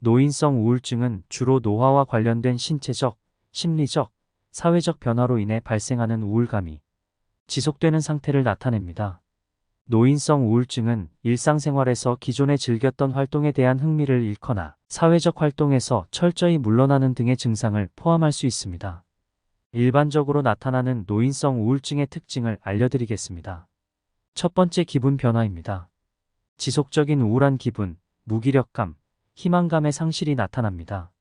노인성 우울증은 주로 노화와 관련된 신체적, 심리적, 사회적 변화로 인해 발생하는 우울감이 지속되는 상태를 나타냅니다. 노인성 우울증은 일상생활에서 기존에 즐겼던 활동에 대한 흥미를 잃거나 사회적 활동에서 철저히 물러나는 등의 증상을 포함할 수 있습니다. 일반적으로 나타나는 노인성 우울증의 특징을 알려드리겠습니다. 첫 번째, 기분 변화입니다. 지속적인 우울한 기분, 무기력감, 희망감의 상실이 나타납니다.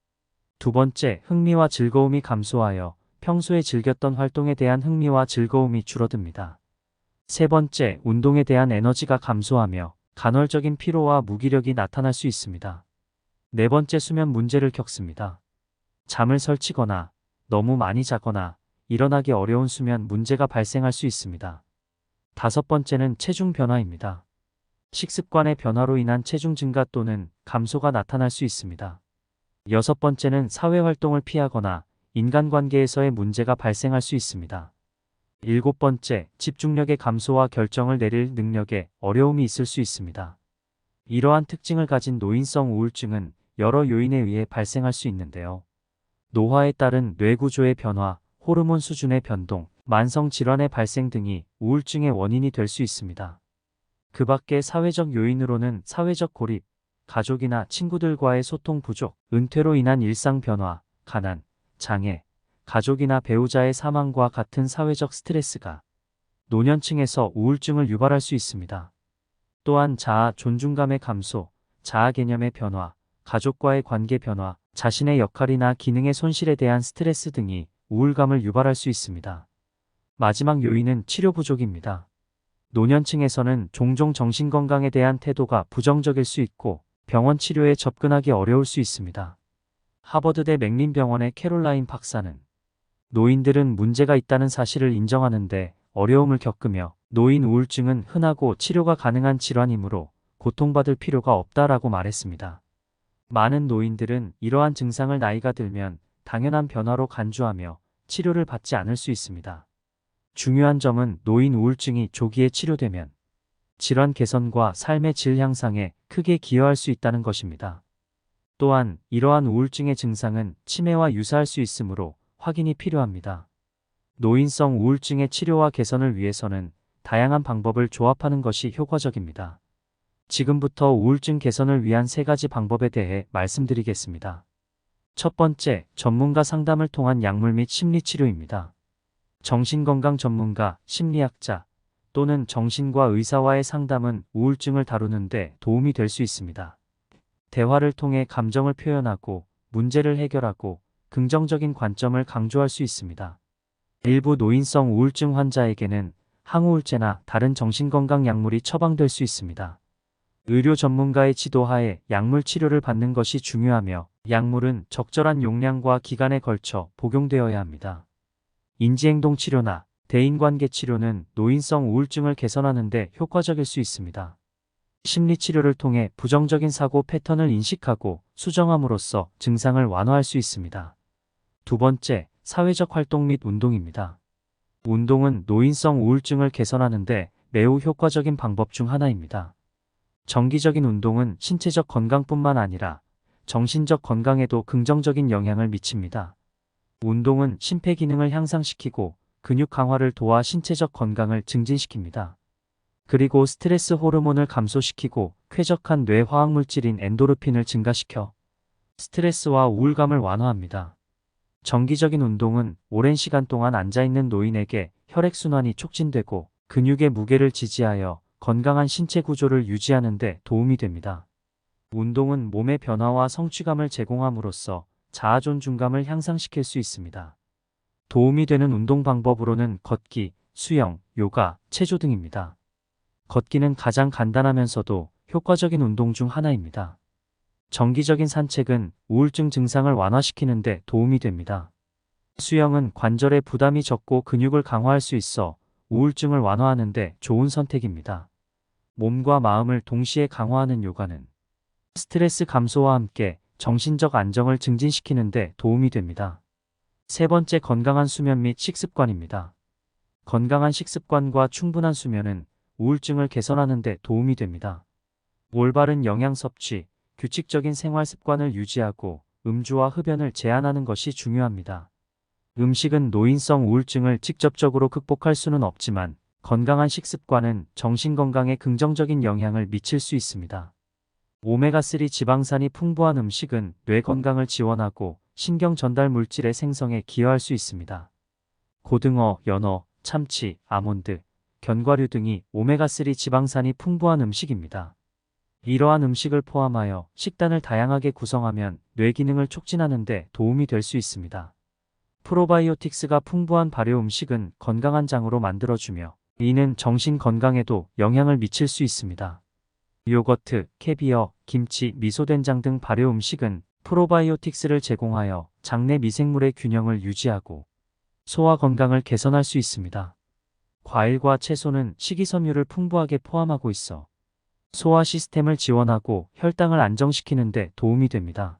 두 번째, 흥미와 즐거움이 감소하여 평소에 즐겼던 활동에 대한 흥미와 즐거움이 줄어듭니다. 세 번째, 운동에 대한 에너지가 감소하며 간헐적인 피로와 무기력이 나타날 수 있습니다. 네 번째, 수면 문제를 겪습니다. 잠을 설치거나 너무 많이 자거나 일어나기 어려운 수면 문제가 발생할 수 있습니다. 다섯 번째는 체중 변화입니다. 식습관의 변화로 인한 체중 증가 또는 감소가 나타날 수 있습니다. 여섯 번째는 사회활동을 피하거나 인간관계에서의 문제가 발생할 수 있습니다. 일곱 번째, 집중력의 감소와 결정을 내릴 능력에 어려움이 있을 수 있습니다. 이러한 특징을 가진 노인성 우울증은 여러 요인에 의해 발생할 수 있는데요. 노화에 따른 뇌구조의 변화, 호르몬 수준의 변동, 만성 질환의 발생 등이 우울증의 원인이 될 수 있습니다. 그 밖에 사회적 요인으로는 사회적 고립, 가족이나 친구들과의 소통 부족, 은퇴로 인한 일상 변화, 가난, 장애, 가족이나 배우자의 사망과 같은 사회적 스트레스가 노년층에서 우울증을 유발할 수 있습니다. 또한 자아 존중감의 감소, 자아 개념의 변화, 가족과의 관계 변화, 자신의 역할이나 기능의 손실에 대한 스트레스 등이 우울감을 유발할 수 있습니다. 마지막 요인은 치료 부족입니다. 노년층에서는 종종 정신건강에 대한 태도가 부정적일 수 있고 병원 치료에 접근하기 어려울 수 있습니다. 하버드대 맥린병원의 캐롤라인 박사는 노인들은 문제가 있다는 사실을 인정하는데 어려움을 겪으며 노인 우울증은 흔하고 치료가 가능한 질환이므로 고통받을 필요가 없다라고 말했습니다. 많은 노인들은 이러한 증상을 나이가 들면 당연한 변화로 간주하며 치료를 받지 않을 수 있습니다. 중요한 점은 노인 우울증이 조기에 치료되면 질환 개선과 삶의 질 향상에 크게 기여할 수 있다는 것입니다. 또한 이러한 우울증의 증상은 치매와 유사할 수 있으므로 확인이 필요합니다. 노인성 우울증의 치료와 개선을 위해서는 다양한 방법을 조합하는 것이 효과적입니다. 지금부터 우울증 개선을 위한 3가지 방법에 대해 말씀드리겠습니다. 첫 번째, 전문가 상담을 통한 약물 및 심리치료입니다. 정신건강 전문가, 심리학자 또는 정신과 의사와의 상담은 우울증을 다루는 데 도움이 될 수 있습니다. 대화를 통해 감정을 표현하고 문제를 해결하고 긍정적인 관점을 강조할 수 있습니다. 일부 노인성 우울증 환자에게는 항우울제나 다른 정신건강 약물이 처방될 수 있습니다. 의료 전문가의 지도하에 약물 치료를 받는 것이 중요하며 약물은 적절한 용량과 기간에 걸쳐 복용되어야 합니다. 인지행동 치료나 대인관계 치료는 노인성 우울증을 개선하는 데 효과적일 수 있습니다. 심리치료를 통해 부정적인 사고 패턴을 인식하고 수정함으로써 증상을 완화할 수 있습니다. 두 번째, 사회적 활동 및 운동입니다. 운동은 노인성 우울증을 개선하는 데 매우 효과적인 방법 중 하나입니다. 정기적인 운동은 신체적 건강뿐만 아니라 정신적 건강에도 긍정적인 영향을 미칩니다. 운동은 심폐기능을 향상시키고 근육 강화를 도와 신체적 건강을 증진시킵니다. 그리고 스트레스 호르몬을 감소시키고 쾌적한 뇌 화학물질인 엔도르핀을 증가시켜 스트레스와 우울감을 완화합니다. 정기적인 운동은 오랜 시간 동안 앉아있는 노인에게 혈액순환이 촉진되고 근육의 무게를 지지하여 건강한 신체 구조를 유지하는 데 도움이 됩니다. 운동은 몸의 변화와 성취감을 제공함으로써 자아 존중감을 향상시킬 수 있습니다. 도움이 되는 운동 방법으로는 걷기, 수영, 요가, 체조 등입니다. 걷기는 가장 간단하면서도 효과적인 운동 중 하나입니다. 정기적인 산책은 우울증 증상을 완화시키는 데 도움이 됩니다. 수영은 관절의 부담이 적고 근육을 강화할 수 있어 우울증을 완화하는 데 좋은 선택입니다. 몸과 마음을 동시에 강화하는 요가는 스트레스 감소와 함께 정신적 안정을 증진시키는 데 도움이 됩니다. 세 번째, 건강한 수면 및 식습관입니다. 건강한 식습관과 충분한 수면은 우울증을 개선하는 데 도움이 됩니다. 올바른 영양 섭취, 규칙적인 생활 습관을 유지하고 음주와 흡연을 제한하는 것이 중요합니다. 음식은 노인성 우울증을 직접적으로 극복할 수는 없지만 건강한 식습관은 정신건강에 긍정적인 영향을 미칠 수 있습니다. 오메가3 지방산이 풍부한 음식은 뇌 건강을 지원하고 신경 전달 물질의 생성에 기여할 수 있습니다. 고등어, 연어, 참치, 아몬드, 견과류 등이 오메가3 지방산이 풍부한 음식입니다. 이러한 음식을 포함하여 식단을 다양하게 구성하면 뇌 기능을 촉진하는 데 도움이 될 수 있습니다. 프로바이오틱스가 풍부한 발효 음식은 건강한 장으로 만들어주며 이는 정신 건강에도 영향을 미칠 수 있습니다. 요거트, 캐비어, 김치, 미소된장 등 발효 음식은 프로바이오틱스를 제공하여 장내 미생물의 균형을 유지하고 소화 건강을 개선할 수 있습니다. 과일과 채소는 식이섬유를 풍부하게 포함하고 있어 소화 시스템을 지원하고 혈당을 안정시키는 데 도움이 됩니다.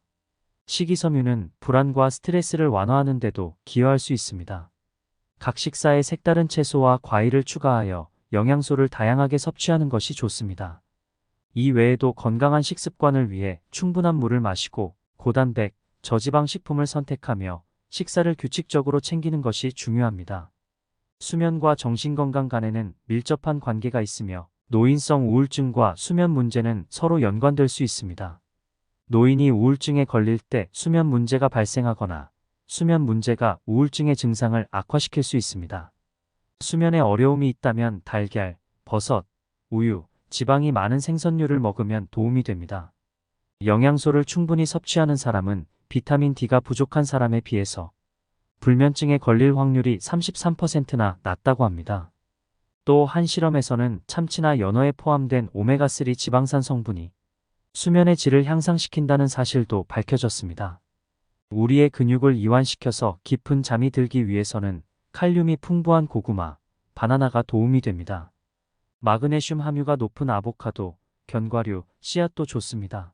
식이섬유는 불안과 스트레스를 완화하는 데도 기여할 수 있습니다. 각 식사에 색다른 채소와 과일을 추가하여 영양소를 다양하게 섭취하는 것이 좋습니다. 이 외에도 건강한 식습관을 위해 충분한 물을 마시고 고단백, 저지방 식품을 선택하며 식사를 규칙적으로 챙기는 것이 중요합니다. 수면과 정신건강 간에는 밀접한 관계가 있으며 노인성 우울증과 수면 문제는 서로 연관될 수 있습니다. 노인이 우울증에 걸릴 때 수면 문제가 발생하거나 수면 문제가 우울증의 증상을 악화시킬 수 있습니다. 수면에 어려움이 있다면 달걀, 버섯, 우유, 지방이 많은 생선류를 먹으면 도움이 됩니다. 영양소를 충분히 섭취하는 사람은 비타민 D가 부족한 사람에 비해서 불면증에 걸릴 확률이 33%나 낮다고 합니다. 또 한 실험에서는 참치나 연어에 포함된 오메가3 지방산 성분이 수면의 질을 향상시킨다는 사실도 밝혀졌습니다. 우리의 근육을 이완시켜서 깊은 잠이 들기 위해서는 칼륨이 풍부한 고구마, 바나나가 도움이 됩니다. 마그네슘 함유가 높은 아보카도, 견과류, 씨앗도 좋습니다.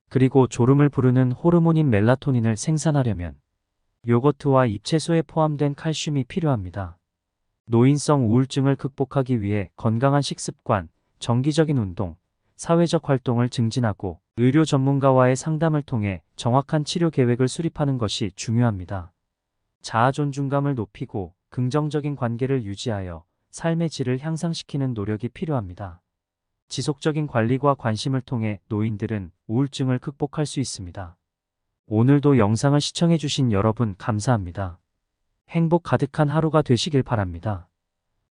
그리고 졸음을 부르는 호르몬인 멜라토닌을 생산하려면 요거트와 잎채소에 포함된 칼슘이 필요합니다. 노인성 우울증을 극복하기 위해 건강한 식습관, 정기적인 운동, 사회적 활동을 증진하고 의료 전문가와의 상담을 통해 정확한 치료 계획을 수립하는 것이 중요합니다. 자아 존중감을 높이고 긍정적인 관계를 유지하여 삶의 질을 향상시키는 노력이 필요합니다. 지속적인 관리와 관심을 통해 노인들은 우울증을 극복할 수 있습니다. 오늘도 영상을 시청해주신 여러분 감사합니다. 행복 가득한 하루가 되시길 바랍니다.